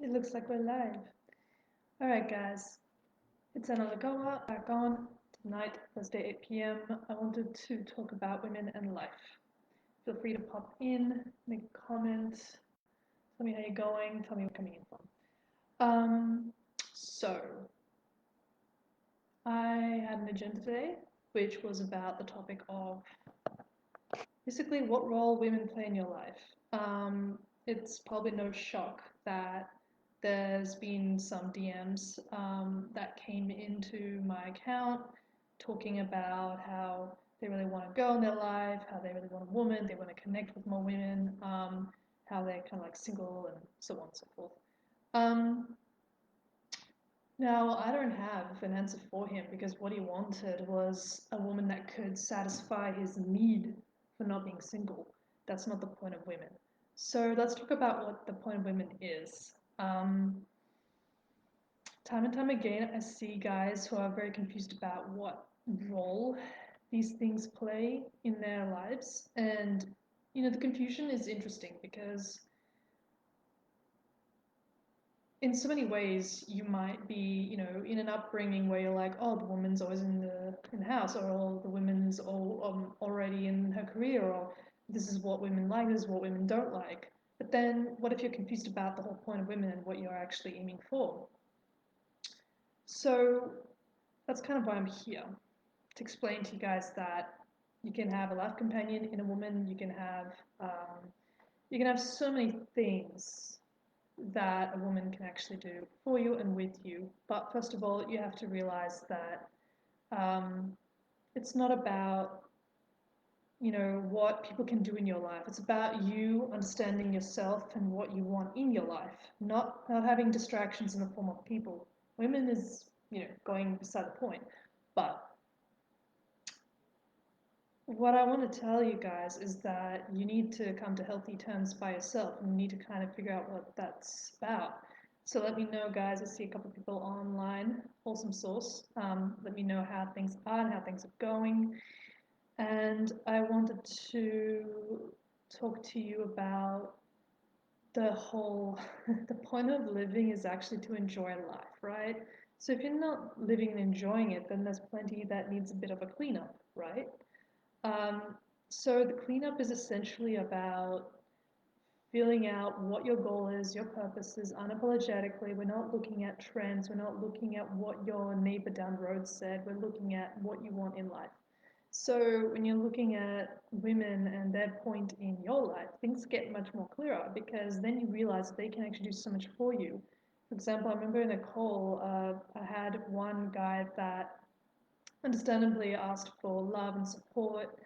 It looks like we're live. Alright, guys, it's another go back on. Tonight, Thursday, 8 p.m. I wanted to talk about women and life. Feel free to pop in, make a comment, tell me how you're going, tell me where you're coming in from. So, I had an agenda today, which was about the topic of basically what role women play in your life. It's probably no shock that there's been some DMs that came into my account talking about how they really want a girl in their life, how they really want a woman, they want to connect with more women, how they're kind of like single and so on and so forth. Um, Now, I don't have an answer for him because what he wanted was a woman that could satisfy his need for not being single. That's not the point of women. So let's talk about what the point of women is. Time and time again, I see guys who are very confused about what role these things play in their lives. And, the confusion is interesting because in so many ways you might be in an upbringing where you're like, oh, the woman's always in the house, or oh, the women's all already in her career, or this is what women like, this is what women don't like. But then what if you're confused about the whole point of women and what you're actually aiming for? So that's kind of why I'm here, to explain to you guys that you can have a life companion in a woman, you can have so many things that a woman can actually do for you and with you. But first of all, you have to realize that um, it's not about what people can do in your life. It's about you understanding yourself and what you want in your life, not having distractions in the form of people. Women is going beside the point. But what I want to tell you guys is that you need to come to healthy terms by yourself, and you need to kind of figure out what that's about. So let me know, guys. I see a couple of people online. Awesome source. Let me know how things are and how things are going. And I wanted to talk to you about the whole the point of living is actually to enjoy life, right? So if you're not living and enjoying it, then there's plenty that needs a bit of a cleanup, right? Um, so the cleanup is essentially about feeling out what your goal is, your purpose is unapologetically. We're not looking at trends. We're not looking at what your neighbor down the road said. We're looking at what you want in life. So when you're looking at women and their point in your life, things get much more clearer because then you realize they can actually do so much for you. For example, I remember in a call, I had one guy that understandably asked for love and support,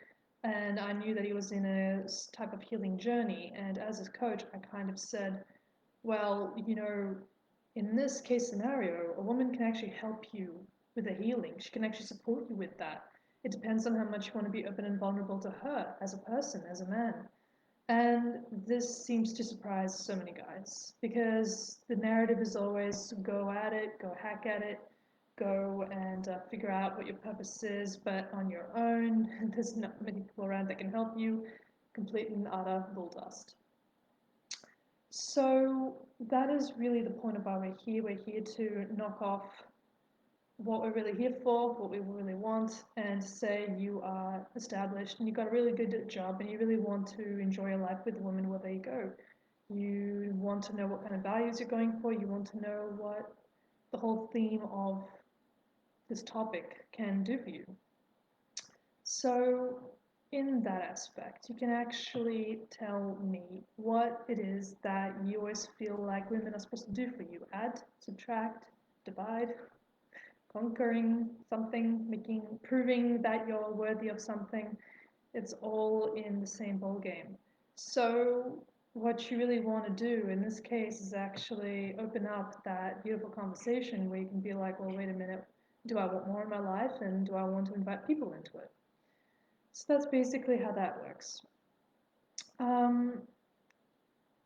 and I knew that he was in a type of healing journey. And as his coach, I kind of said, well, in this case scenario, a woman can actually help you with the healing. She can actually support you with that. It depends on how much you want to be open and vulnerable to her as a person, as a man. And this seems to surprise so many guys because the narrative is always go at it, go hack at it, go and figure out what your purpose is, but on your own. There's not many people around that can help you. Complete and utter bull dust. So that is really the point of why we're here. We're here to knock off what we're really here for, what we really want, and say you are established and you've got a really good job and you really want to enjoy your life with a woman wherever you go. You want to know what kind of values you're going for. You want to know what the whole theme of this topic can do for you. So in that aspect, you can actually tell me what it is that you always feel like women are supposed to do for you. Add, subtract, divide, conquering something, proving that you're worthy of something. It's all in the same ball game. So what you really want to do in this case is actually open up that beautiful conversation where you can be like, well, wait a minute, do I want more in my life, and do I want to invite people into it? So that's basically how that works. Um,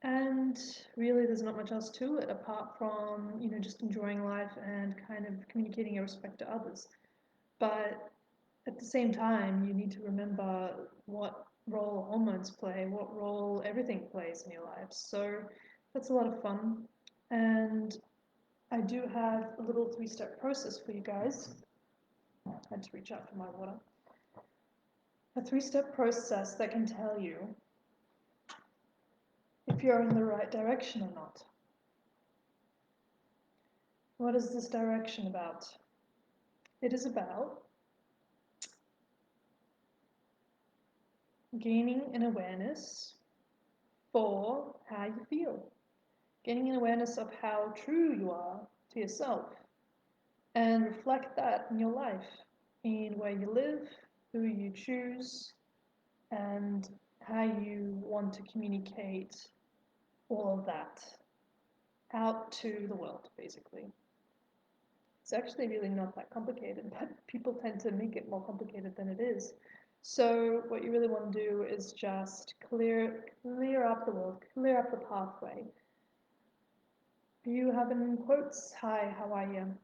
and really, there's not much else to it apart from, just enjoying life and kind of communicating your respect to others. But at the same time, you need to remember what role hormones play, what role everything plays in your life. So that's a lot of fun. And I do have a little 3-step process for you guys. I had to reach out for my water. A 3-step process that can tell you if you're in the right direction or not. What is this direction about? It is about gaining an awareness for how you feel, gaining an awareness of how true you are to yourself, and reflect that in your life, in where you live, who you choose, and how you want to communicate all of that out to the world, basically. It's actually really not that complicated, but people tend to make it more complicated than it is. So what you really want to do is just clear up the world, clear up the pathway. You have in quotes, hi, how are you?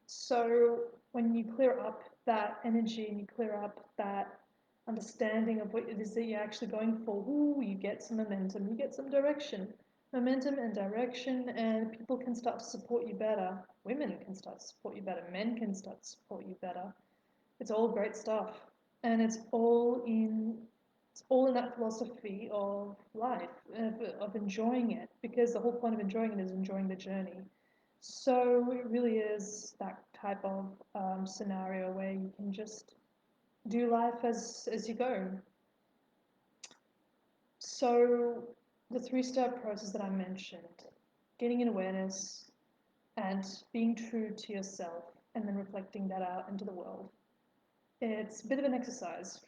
So when you clear up that energy and you clear up that understanding of what it is that you're actually going for, ooh, you get some momentum, you get some direction. Momentum and direction, and people can start to support you better. Women can start to support you better. Men can start to support you better. It's all great stuff. And it's all in that philosophy of life, of enjoying it, because the whole point of enjoying it is enjoying the journey. So it really is that type of scenario where you can just do life as you go. So the 3-step process that I mentioned, getting an awareness and being true to yourself, and then reflecting that out into the world. It's a bit of an exercise.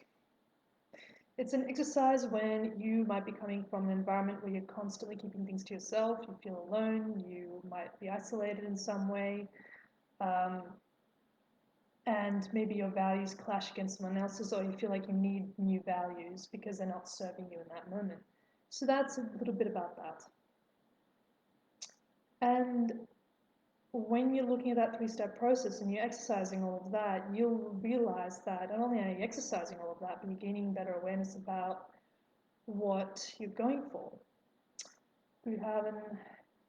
It's an exercise when you might be coming from an environment where you're constantly keeping things to yourself, you feel alone, you might be isolated in some way, and maybe your values clash against someone else's, or you feel like you need new values because they're not serving you in that moment. So that's a little bit about that. And when you're looking at that 3-step process and you're exercising all of that, you'll realize that not only are you exercising all of that, but you're gaining better awareness about what you're going for. We have a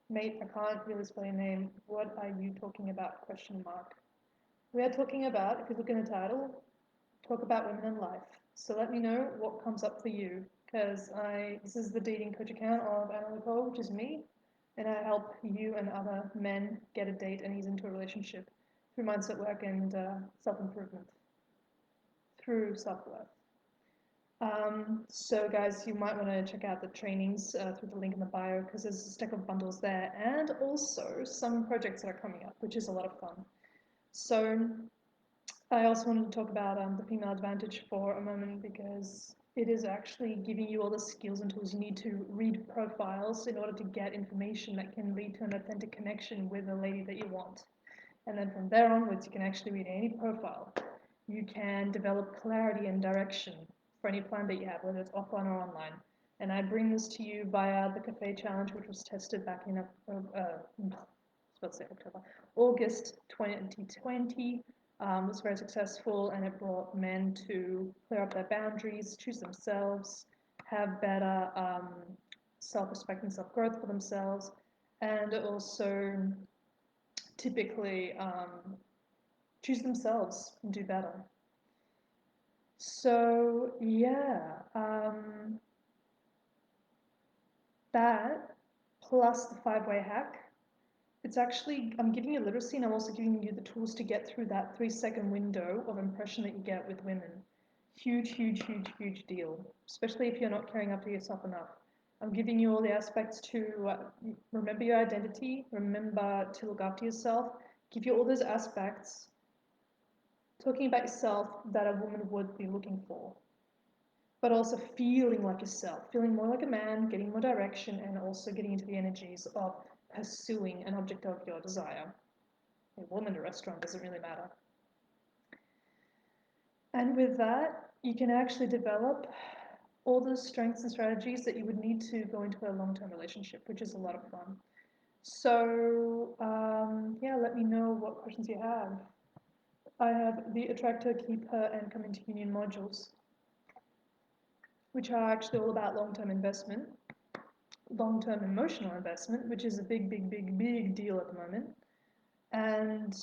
mate, I can't really spell your name. What are you talking about? Question mark. We are talking about, if you look in the title, talk about women in life. So let me know what comes up for you, because this is the dating coach account of Anna Nicole, which is me, and I help you and other men get a date and ease into a relationship through mindset work and self-improvement, through self-worth. So guys, you might want to check out the trainings through the link in the bio, because there's a stack of bundles there, and also some projects that are coming up, which is a lot of fun. So I also wanted to talk about the female advantage for a moment, because it is actually giving you all the skills and tools you need to read profiles in order to get information that can lead to an authentic connection with the lady that you want. And then from there onwards, you can actually read any profile. You can develop clarity and direction for any plan that you have, whether it's offline or online. And I bring this to you via the Cafe Challenge, which was tested back in August 2020. Was very successful, and it brought men to clear up their boundaries, choose themselves, have better self-respect and self-growth for themselves, and also typically choose themselves and do better. So yeah, that plus the 5-way hack. It's actually, I'm giving you literacy, and I'm also giving you the tools to get through that 3-second window of impression that you get with women. Huge, huge, huge, huge deal, especially if you're not caring after yourself enough. I'm giving you all the aspects to remember your identity, remember to look after yourself, give you all those aspects, talking about yourself that a woman would be looking for, but also feeling like yourself, feeling more like a man, getting more direction, and also getting into the energies of pursuing an object of your desire. A woman in a restaurant doesn't really matter. And with that, you can actually develop all the strengths and strategies that you would need to go into a long-term relationship, which is a lot of fun. So yeah, let me know what questions you have. I have the Attractor, Keeper, and Come into Union modules, which are actually all about long-term investment. long-term emotional investment, which is a big, big, big, big deal at the moment, and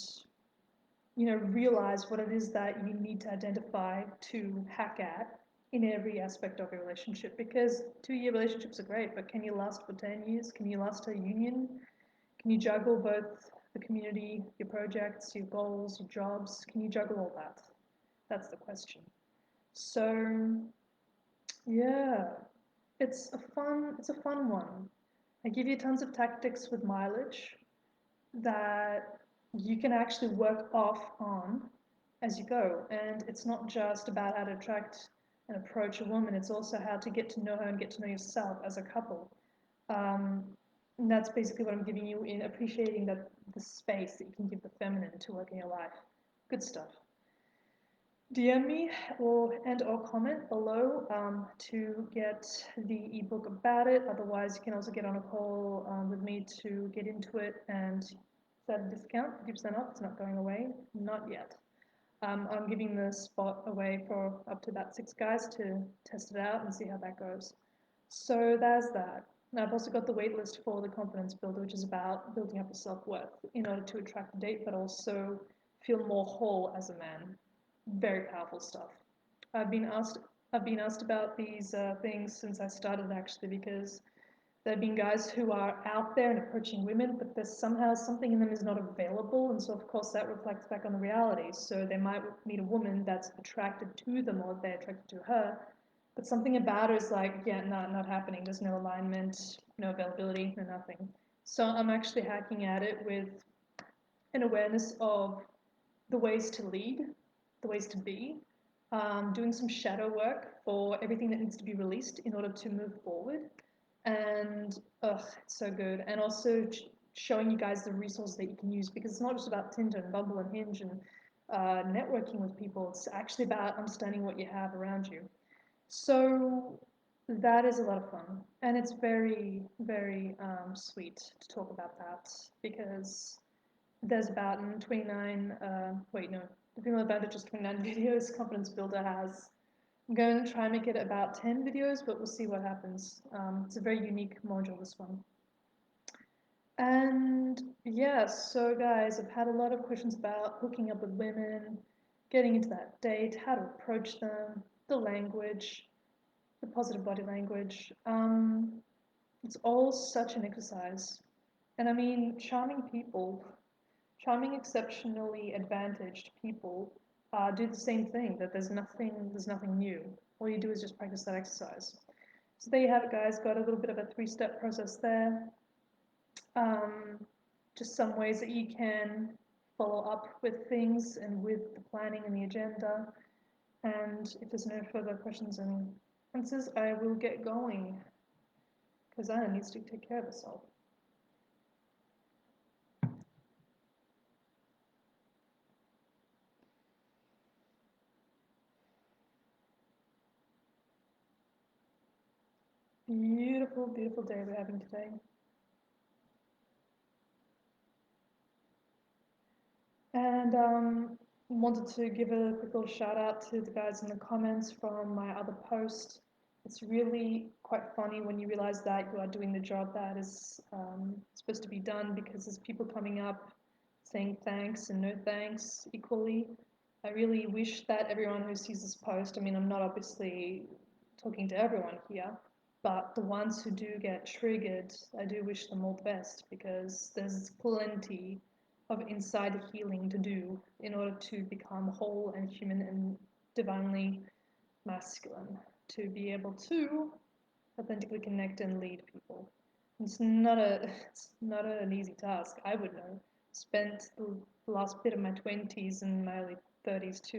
realize what it is that you need to identify to hack at in every aspect of your relationship. Because 2-year relationships are great, but can you last for 10 years? Can you last a union? Can you juggle both the community, your projects, your goals, your jobs? Can you juggle all that? That's the question. So yeah, it's a fun one. I give you tons of tactics with mileage that you can actually work off on as you go. And it's not just about how to attract and approach a woman, it's also how to get to know her and get to know yourself as a couple. Um, and that's basically what I'm giving you in appreciating that the space that you can give the feminine to work in your life. Good stuff. DM me or comment below to get the ebook about it. Otherwise, you can also get on a call with me to get into it. And is that a discount? 50% off? It's not going away? Not yet. I'm giving the spot away for up to about 6 guys to test it out and see how that goes. So there's that. Now I've also got the waitlist for the confidence builder, which is about building up your self-worth in order to attract a date, but also feel more whole as a man. Very powerful stuff. I've been asked I've been asked about these things since I started, actually, because there have been guys who are out there and approaching women, but there's somehow something in them is not available, and so of course that reflects back on the reality. So they might meet a woman that's attracted to them, or they're attracted to her, but something about her is like, yeah, not happening. There's no alignment, no availability, no nothing. So I'm actually hacking at it with an awareness of the ways to lead, the ways to be, doing some shadow work for everything that needs to be released in order to move forward. And it's so good. And also showing you guys the resources that you can use, because it's not just about Tinder and Bumble and Hinge and networking with people. It's actually about understanding what you have around you. So that is a lot of fun, and it's very, very sweet to talk about that, because there's about 29, wait, no, the Female Advantage is 29 videos. Confidence Builder has, I'm going to try and make it about 10 videos, but we'll see what happens. It's a very unique module, this one. And yeah, so guys, I've had a lot of questions about hooking up with women, getting into that date, how to approach them, the language, the positive body language. It's all such an exercise. And I mean, charming, exceptionally advantaged people do the same thing, that there's nothing new. All you do is just practice that exercise. So there you have it, guys. Got a little bit of a 3-step process there. Just some ways that you can follow up with things and with the planning and the agenda. And if there's no further questions and answers, I will get going, because Anna needs to take care of herself. Beautiful, beautiful day we're having today. And wanted to give a quick little shout out to the guys in the comments from my other post. It's really quite funny when you realize that you are doing the job that is supposed to be done, because there's people coming up saying thanks and no thanks equally. I really wish that everyone who sees this post, I mean, I'm not obviously talking to everyone here, but the ones who do get triggered, I do wish them all the best, because there's plenty of inside healing to do in order to become whole and human and divinely masculine, to be able to authentically connect and lead people. It's not an easy task. I would know. Spent the last bit of my 20s and my early 30s to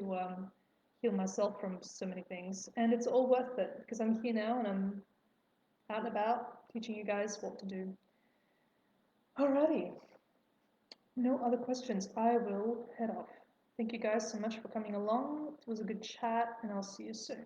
heal myself from so many things, and it's all worth it, because I'm here now and I'm out and about teaching you guys what to do. Alrighty. No other questions. I will head off. Thank you guys so much for coming along. It was a good chat, and I'll see you soon.